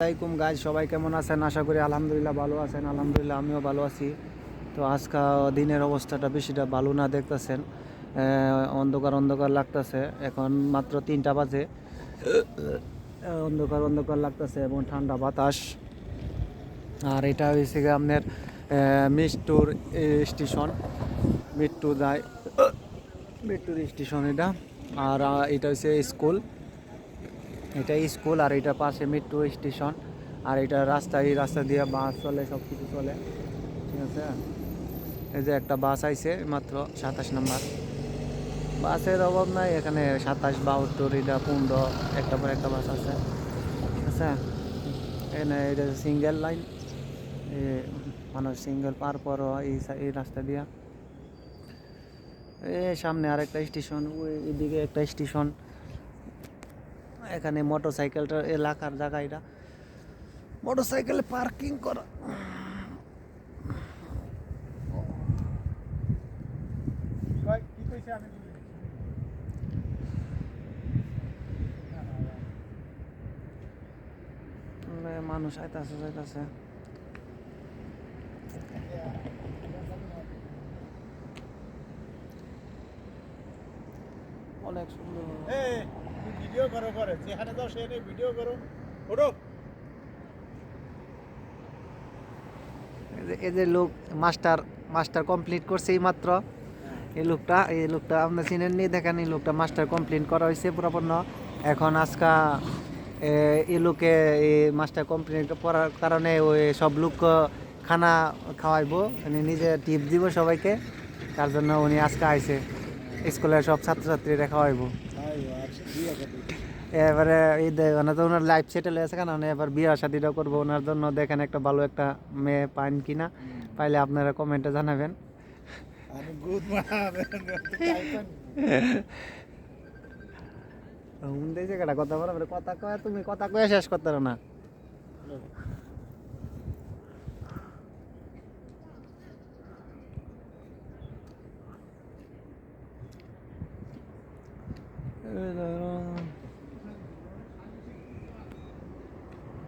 আসসালামাইকুম গাইজ, সবাই কেমন আছেন? আশা করি আলহামদুলিল্লাহ ভালো আছেন। আলহামদুলিল্লাহ আমিও ভালো আছি। তো আজকে দিনের অবস্থাটা বেশিটা ভালো না দেখতেছেন। অন্ধকার অন্ধকার লাগতেছে। এখন মাত্র 3টা বাজে। অন্ধকার অন্ধকার লাগতেছে এবং ঠান্ডা বাতাস। আর এটা হয়েছে গিয়ে আপনার মিরপুর স্টেশন। মিরপুর যায় মিরপুর স্টেশন এটা। আর এটা হচ্ছে স্কুল। এটা স্কুল আর এটা পাশে মেট্রো স্টেশন। আর এটা রাস্তা, এই রাস্তা দিয়ে বাস চলে, সব কিছু চলে। ঠিক আছে, এই যে একটা বাস আইছে মাত্র 27 নাম্বার। বাসের অভাব নাই এখানে, 27, 72, এটা 15, একটা পর একটা বাস আছে। ঠিক আছে, এখানে এটা সিঙ্গেল লাইন, মানুষ সিঙ্গেল পার পর এই রাস্তা দিয়া। সামনে আরেকটা স্টেশন, ওই এদিকে একটা স্টেশন। এখানে মোটরসাইকেলটার এলাকার জায়গা, এটা মোটরসাইকেল পার্কিং করা। মানুষ আইতাছে যাইতাছে। অনেক সুন্দর। ভিডিও করো করে যেখানে যাও সেখানে ভিডিও করো ওঠো। এই যে লোক মাস্টার মাস্টার কমপ্লিট করছে এই মাত্র। এই লোকটা আপনার চিনেননি, দেখেন এই লোকটা মাস্টার কমপ্লিট করা হয়েছে পুরোপূর্ণ। এখন আজকা এই লোকে এই মাস্টার কমপ্লিট করার কারণে ওই সব লোক খানা খাওয়াইবো, উনি নিজে টিপ দিব সবাইকে। তার জন্য উনি আজকে আইছে, স্কুলের সব ছাত্রছাত্রীরা খাওয়াইবো। এবারে এই মানে তো ওনার লাইফ সেটেল হয়েছে, কেন এবার বিয়ে শাদিটা করবো ওনার জন্য। দেখেন একটা ভালো একটা মেয়ে পান কিনা, পাইলে আপনারা কমেন্টে জানাবেন। জায়গাটা কথা বলো, কথা কয়ে তুমি কথা কয়ে শেষ করতে পারো না।